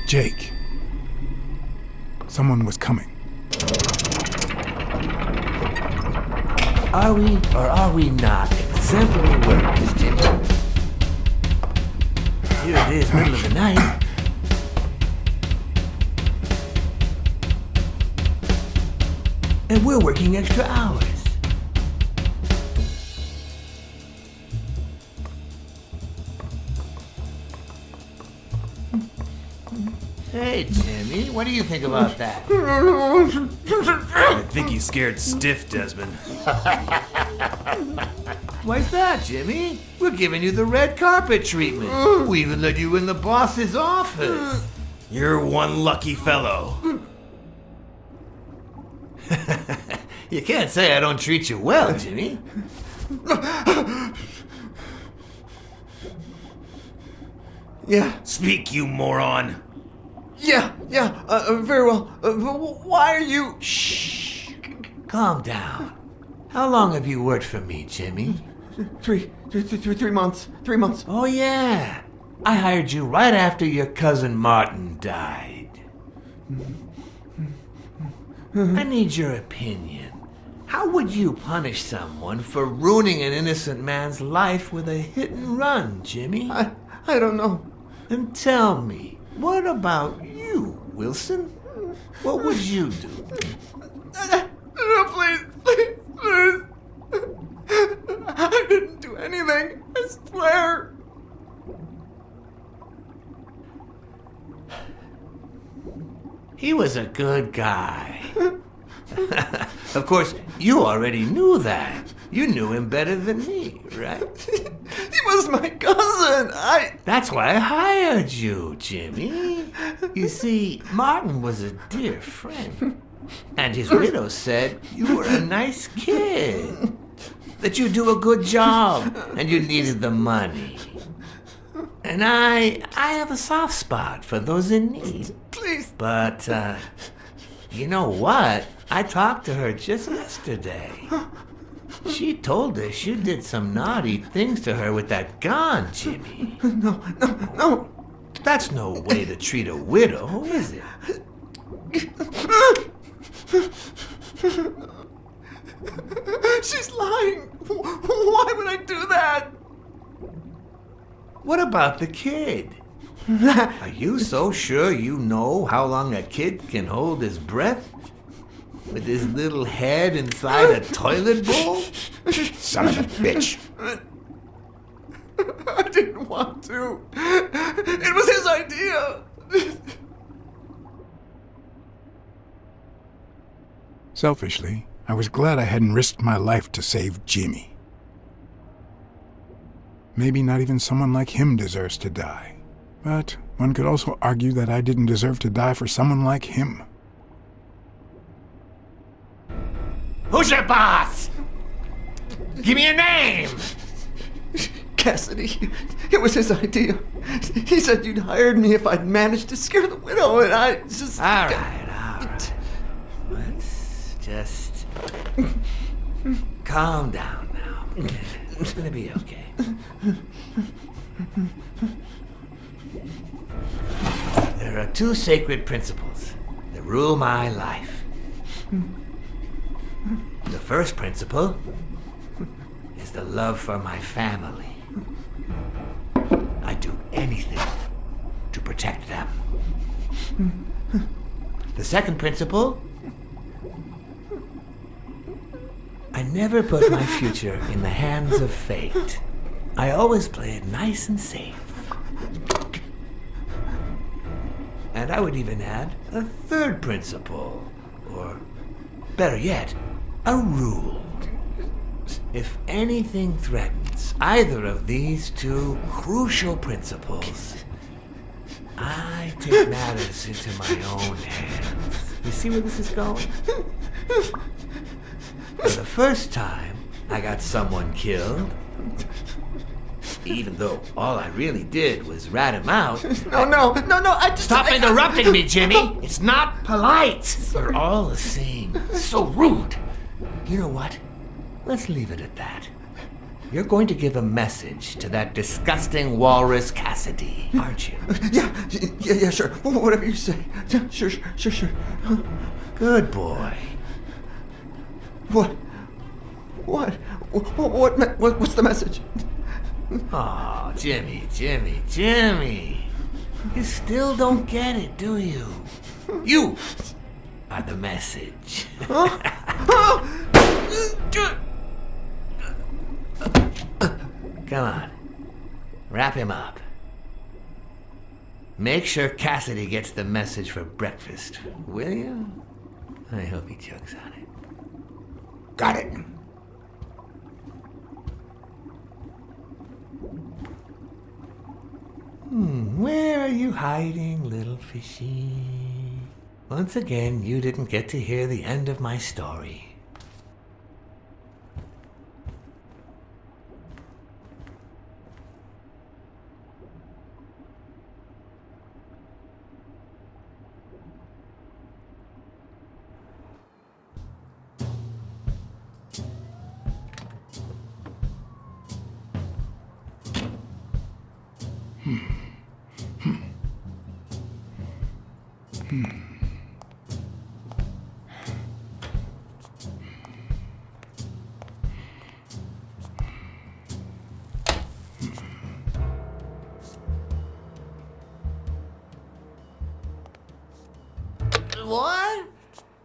Jake. Someone was coming. Are we or are we not exemplary workers, Jimmy? Here it is, middle of the night. And we're working extra hours. Hey, Jimmy, what do you think about that? I think he's scared stiff, Desmond. Why's that, Jimmy? We're giving you the red carpet treatment. We even let you in the boss's office. You're one lucky fellow. You can't say I don't treat you well, Jimmy. Yeah, Speak, you moron. very well. Why are you... Shh. Calm down. How long have you worked for me, Jimmy? 3 months. 3 months. Oh, yeah. I hired you right after your cousin Martin died. I need your opinion. How would you punish someone for ruining an innocent man's life with a hit and run, Jimmy? I don't know. And tell me, what about you, Wilson? What would you do? No, please. I didn't do anything. I swear. He was a good guy. Of course, you already knew that. You knew him better than me, right? He was my cousin. That's why I hired you, Jimmy. You see, Martin was a dear friend. And his widow said you were a nice kid. That you do a good job and you needed the money. And I have a soft spot for those in need. Please. But, you know what? I talked to her just yesterday. She told us you did some naughty things to her with that gun, Jimmy. No. That's no way to treat a widow, is it? She's lying. Why would I do that? What about the kid? Are you so sure you know how long a kid can hold his breath? With his little head inside a toilet bowl? Son of a bitch. I didn't want to. It was his idea. Selfishly, I was glad I hadn't risked my life to save Jimmy. Maybe not even someone like him deserves to die. But one could also argue that I didn't deserve to die for someone like him. Who's your boss? Give me a name! Cassidy. It was his idea. He said you'd hired me if I'd managed to scare the widow, and I just... All right. Let's just calm down now. It's gonna be okay. There are two sacred principles that rule my life. The first principle is the love for my family. I'd do anything to protect them. The second principle, I never put my future in the hands of fate. I always play it nice and safe. And I would even add a third principle, or better yet, a rule. If anything threatens either of these two crucial principles, I take matters into my own hands. You see where this is going? For the first time, I got someone killed. Even though all I really did was rat him out. No, I just... Stop interrupting me, Jimmy! It's not polite! You're all the same. So rude. You know what? Let's leave it at that. You're going to give a message to that disgusting walrus Cassidy, aren't you? Yeah, sure. Whatever you say. Yeah, sure. Good boy. What? What's the message? Oh, Jimmy. You still don't get it, do you? You are the message. Come on. Wrap him up. Make sure Cassidy gets the message for breakfast, will you? I hope he chugs on it. Got it. Where are you hiding, little fishy? Once again, you didn't get to hear the end of my story. What?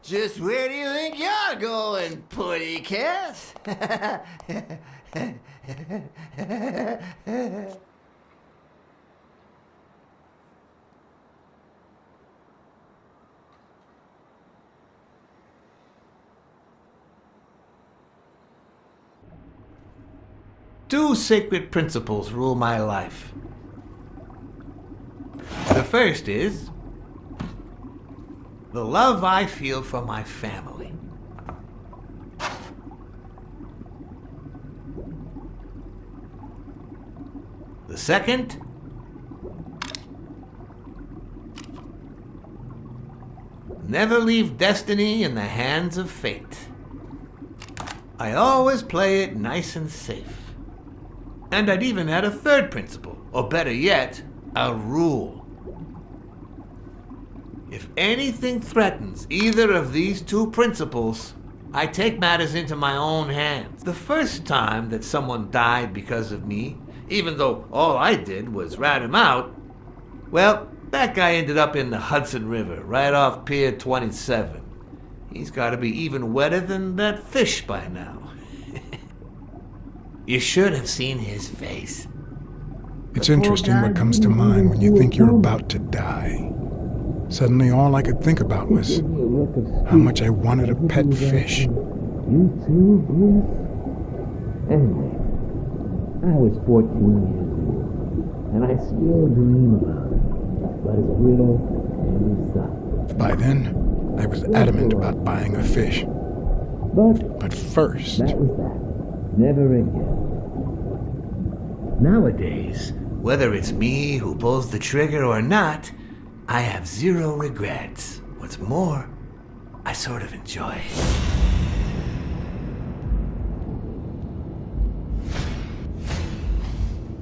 Just where do you think you're going, putty cat? Two sacred principles rule my life. The first is the love I feel for my family. The second, never leave destiny in the hands of fate. I always play it nice and safe. And I'd even add a third principle, or better yet, a rule. If anything threatens either of these two principles, I take matters into my own hands. The first time that someone died because of me, even though all I did was rat him out, well, that guy ended up in the Hudson River, right off Pier 27. He's got to be even wetter than that fish by now. You should have seen his face. It's interesting what comes to mind when you think you're about to die. Suddenly all I could think about was how much I wanted a pet fish. You too, Bruce? Anyway, I was 14 years old, and I still dream about it. But it's little and soft. By then, I was adamant about buying a fish. But first, That was that. Never again. Nowadays, whether it's me who pulls the trigger or not, I have zero regrets. What's more, I sort of enjoy it.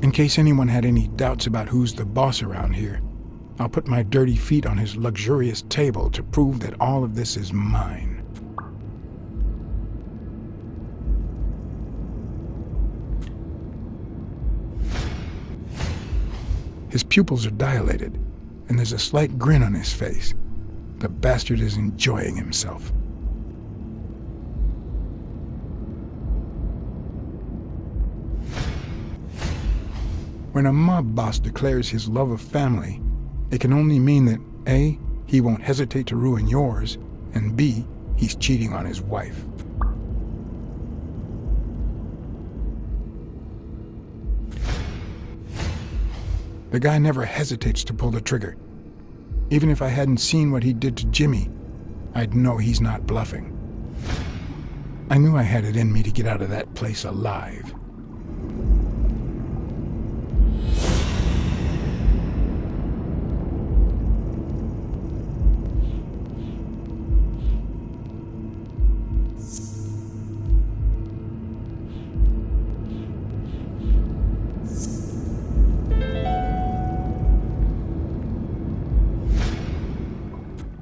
in case anyone had any doubts about who's the boss around here, I'll put my dirty feet on his luxurious table to prove that all of this is mine. His pupils are dilated, and there's a slight grin on his face. The bastard is enjoying himself. When a mob boss declares his love of family, it can only mean that A, he won't hesitate to ruin yours, and B, he's cheating on his wife. The guy never hesitates to pull the trigger. Even if I hadn't seen what he did to Jimmy, I'd know he's not bluffing. I knew I had it in me to get out of that place alive.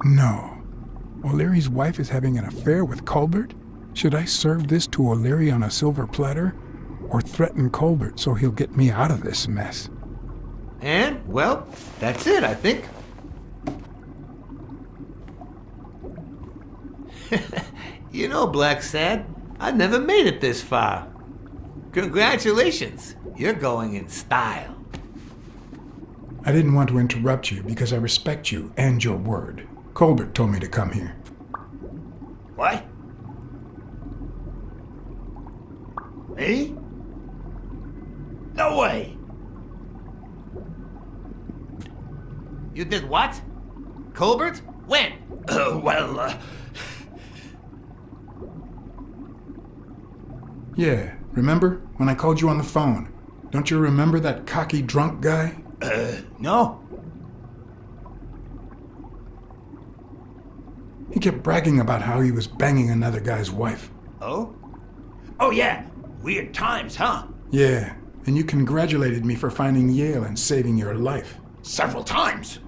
No. O'Leary's wife is having an affair with Colbert? Should I serve this to O'Leary on a silver platter? Or threaten Colbert so he'll get me out of this mess? And, well, that's it, I think. You know, Blacksad, I never made it this far. Congratulations, you're going in style. I didn't want to interrupt you because I respect you and your word. Colbert told me to come here. What? Me? No way! You did what? Colbert? When? Yeah, remember when I called you on the phone? Don't you remember that cocky drunk guy? No. He kept bragging about how he was banging another guy's wife. Oh? Oh, yeah. Weird times, huh? Yeah, and you congratulated me for finding Yale and saving your life. Several times.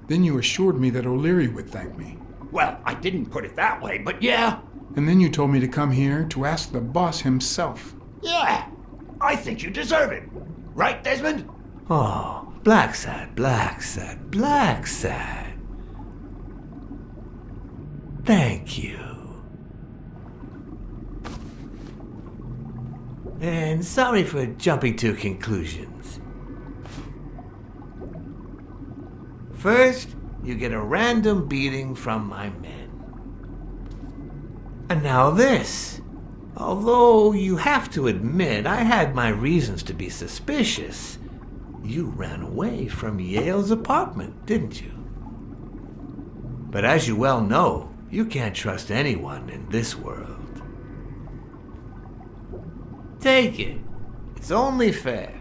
Then you assured me that O'Leary would thank me. Well, I didn't put it that way, but yeah. And then you told me to come here to ask the boss himself. Yeah. I think you deserve it. Right, Desmond? Oh, Blacksad. Thank you. And sorry for jumping to conclusions. First, you get a random beating from my men. And now this. Although you have to admit I had my reasons to be suspicious, you ran away from Yale's apartment, didn't you? But as you well know, you can't trust anyone in this world. Take it. It's only fair.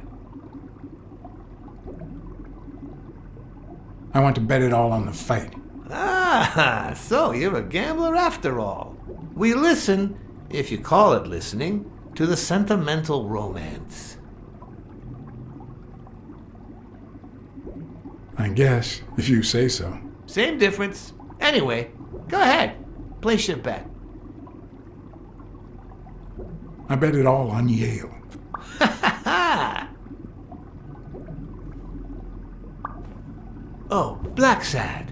I want to bet it all on the fight. Ah, so you're a gambler after all. We listen, if you call it listening, to the sentimental romance. I guess, if you say so. Same difference. Anyway, go ahead. Place your bet. I bet it all on Yale. Oh, Blacksad.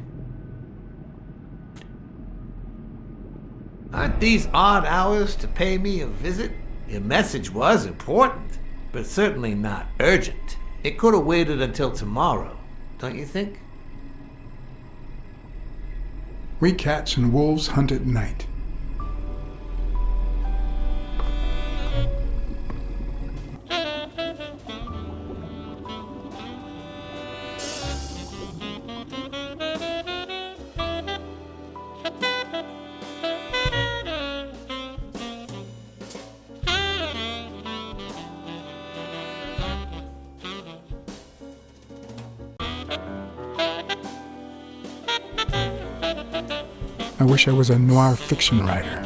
Aren't these odd hours to pay me a visit? Your message was important, but certainly not urgent. It could have waited until tomorrow, don't you think? We cats and wolves hunt at night. I wish I was a noir fiction writer.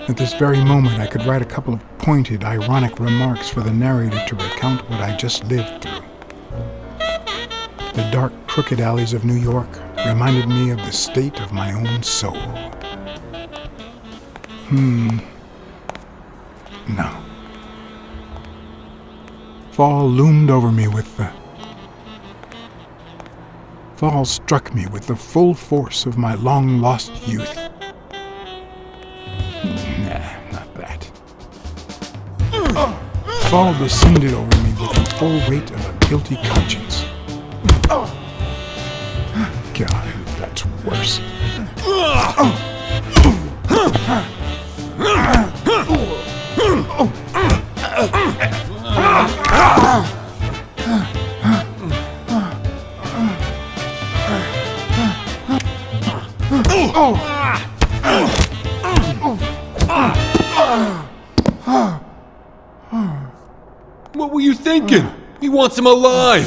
At this very moment, I could write a couple of pointed, ironic remarks for the narrator to recount what I just lived through. The dark, crooked alleys of New York reminded me of the state of my own soul. No. Fall loomed over me Fall struck me with the full force of my long-lost youth. Nah, not that. Fall descended over me with the full weight of a guilty conscience. God, that's worse. What were you thinking? He wants him alive!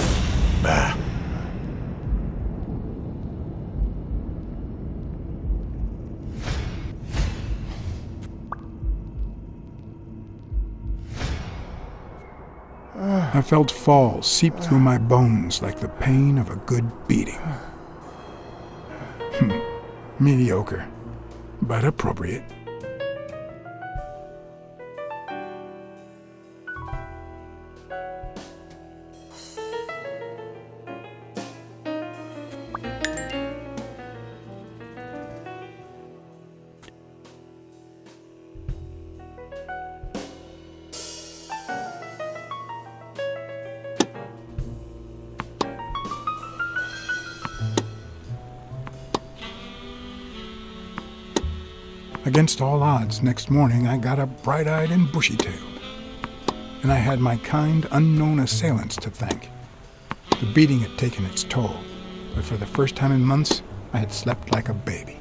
I felt fall seep through my bones like the pain of a good beating. Mediocre, but appropriate. Against all odds, next morning I got up bright-eyed and bushy-tailed. And I had my kind, unknown assailants to thank. The beating had taken its toll, but for the first time in months, I had slept like a baby.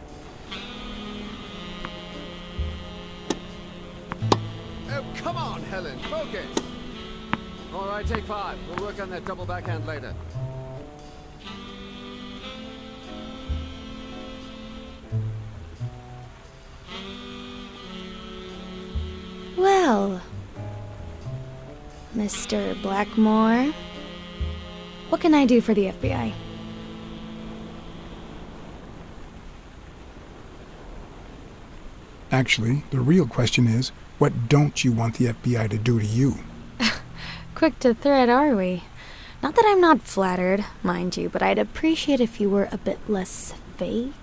Oh, come on, Helen, focus! All right, take 5. We'll work on that double backhand later. Well, Mr. Blackmore, what can I do for the FBI? Actually, the real question is, what don't you want the FBI to do to you? Quick to thread, are we? Not that I'm not flattered, mind you, but I'd appreciate if you were a bit less vague.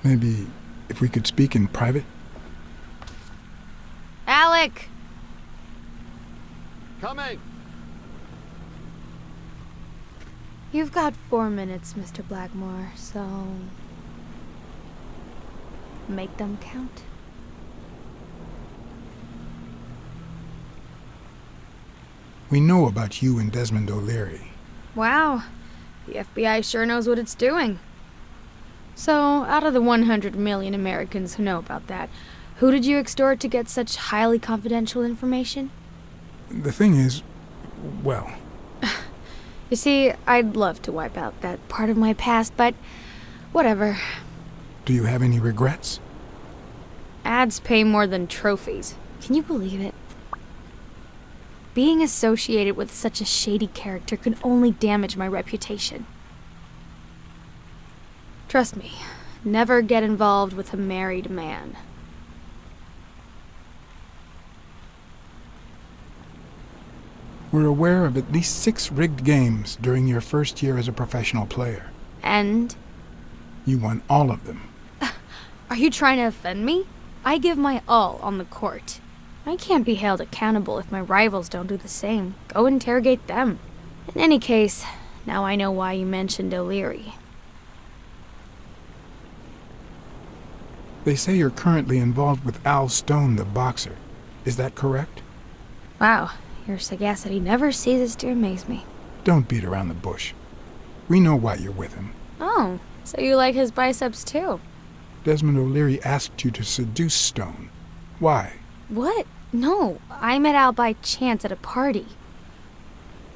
Maybe if we could speak in private? Alec! Coming! You've got 4 minutes, Mr. Blackmore, so... make them count. We know about you and Desmond O'Leary. Wow, the FBI sure knows what it's doing. So, out of the 100 million Americans who know about that, who did you extort to get such highly confidential information? The thing is, well, You see, I'd love to wipe out that part of my past, but whatever. do you have any regrets? Ads pay more than trophies. Can you believe it? Being associated with such a shady character could only damage my reputation. Trust me, never get involved with a married man. We're aware of at least 6 rigged games during your first year as a professional player. And? You won all of them. Are you trying to offend me? I give my all on the court. I can't be held accountable if my rivals don't do the same. Go interrogate them. In any case, now I know why you mentioned O'Leary. They say you're currently involved with Al Stone, the boxer. Is that correct? Wow, your sagacity never ceases to amaze me. Don't beat around the bush. We know why you're with him. Oh, so you like his biceps too? Desmond O'Leary asked you to seduce Stone. Why? What? No, I met Al by chance at a party.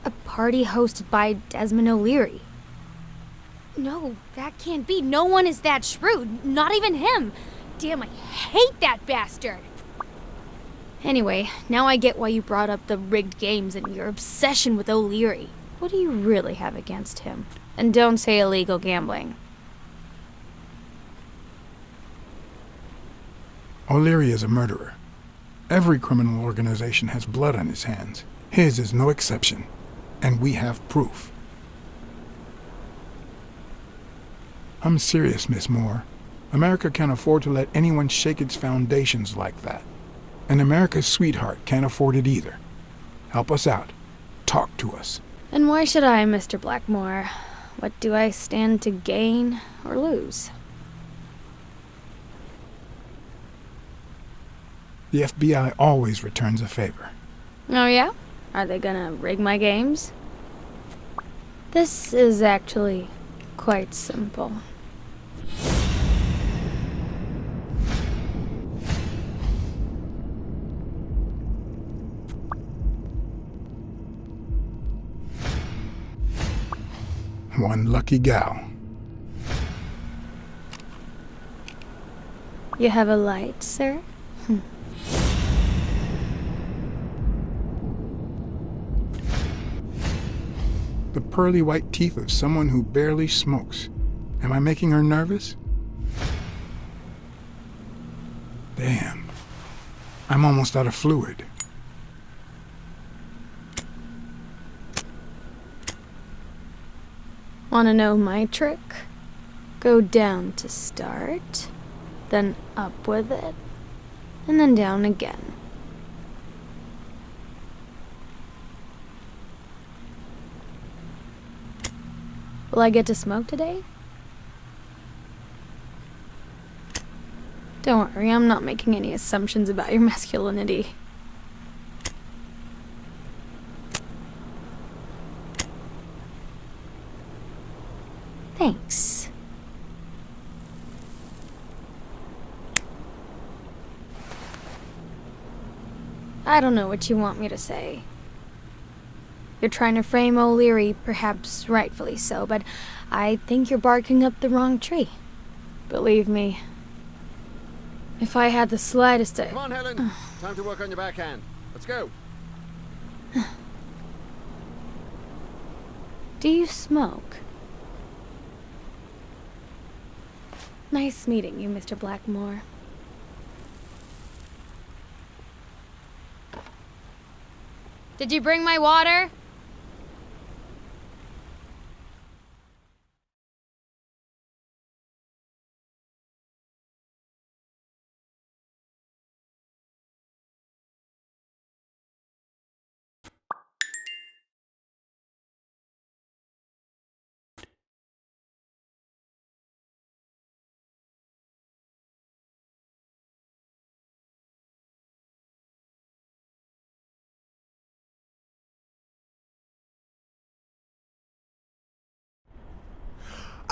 A party hosted by Desmond O'Leary. No, that can't be. No one is that shrewd. Not even him. Damn, I hate that bastard. Anyway, now I get why you brought up the rigged games and your obsession with O'Leary. What do you really have against him? And don't say illegal gambling. O'Leary is a murderer. Every criminal organization has blood on his hands. His is no exception. And we have proof. I'm serious, Miss Moore. America can't afford to let anyone shake its foundations like that. And America's sweetheart can't afford it either. Help us out. Talk to us. And why should I, Mr. Blackmore? What do I stand to gain or lose? The FBI always returns a favor. Oh yeah? Are they gonna rig my games? This is actually quite simple. One lucky gal. You have a light, sir? The pearly white teeth of someone who barely smokes. Am I making her nervous? Damn. I'm almost out of fluid. Wanna know my trick? Go down to start, then up with it, and then down again. Will I get to smoke today? Don't worry, I'm not making any assumptions about your masculinity. Thanks. I don't know what you want me to say. You're trying to frame O'Leary, perhaps rightfully so, but I think you're barking up the wrong tree. Believe me, if I had the slightest Come on, Helen. Time to work on your backhand. Let's go. Do you smoke? Nice meeting you, Mr. Blackmore. Did you bring my water?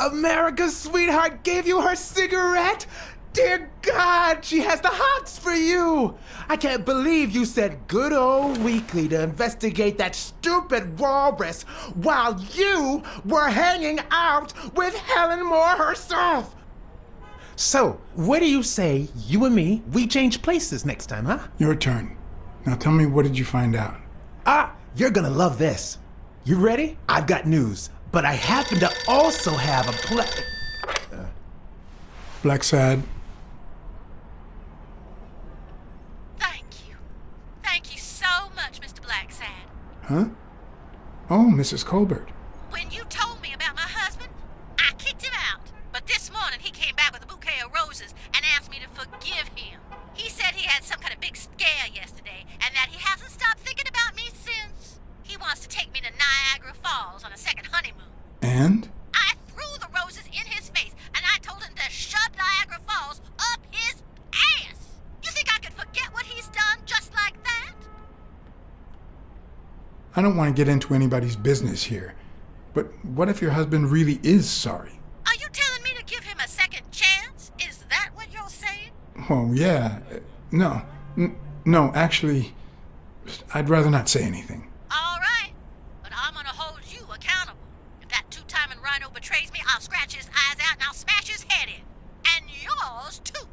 America's sweetheart gave you her cigarette? Dear God, she has the hots for you! I can't believe you said good old Weekly to investigate that stupid walrus while you were hanging out with Helen Moore herself! So, what do you say, you and me, we change places next time, huh? Your turn. Now tell me, what did you find out? Ah, you're gonna love this. You ready? I've got news, but I happen to also have a Blacksad. Thank you so much, Mr. Blacksad. Huh? Oh, Mrs. Colbert. When you told me about my husband, I kicked him out. But this morning he came back with a bouquet of roses and asked me to forgive him. He said he had some kind of big scare yesterday and that he hasn't stopped thinking about me since. He wants to take me to Niagara Falls on a second honeymoon. And? I threw the roses in his face and I told him to shove Niagara Falls up his ass. You think I could forget what he's done just like that? I don't want to get into anybody's business here, but what if your husband really is sorry? Are you telling me to give him a second chance? Is that what you're saying? Oh, yeah. No. No, actually, I'd rather not say anything. All right, but I'm gonna hold you accountable. If that two-timing rhino betrays me, I'll scratch his eyes out and I'll smash his head in. And yours, too.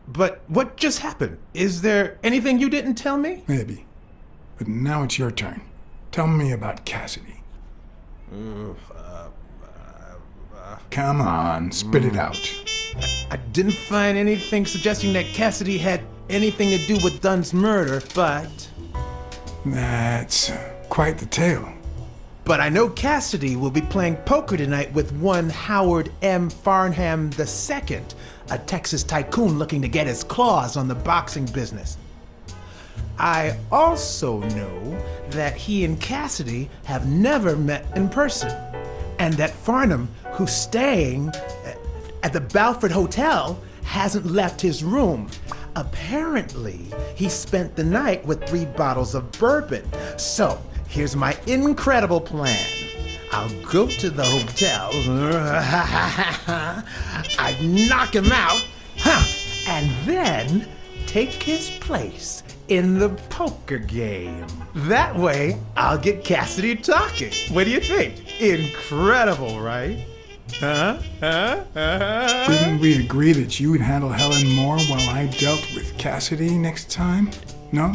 But what just happened? Is there anything you didn't tell me? Maybe. But now it's your turn. Tell me about Cassidy. Come on, spit it out. I didn't find anything suggesting that Cassidy had anything to do with Dunn's murder, but That's quite the tale. I know Cassidy will be playing poker tonight with one Howard M. Farnham II, a Texas tycoon looking to get his claws on the boxing business. I also know that he and Cassidy have never met in person, and that Farnham, who's staying at the Balford Hotel, hasn't left his room. Apparently, he spent the night with 3 bottles of bourbon. So, here's my incredible plan. I'll go to the hotel, I'd knock him out, and then take his place in the poker game. That way, I'll get Cassidy talking. What do you think? Incredible, right? Didn't we agree that you would handle Helen more while I dealt with Cassidy next time? No?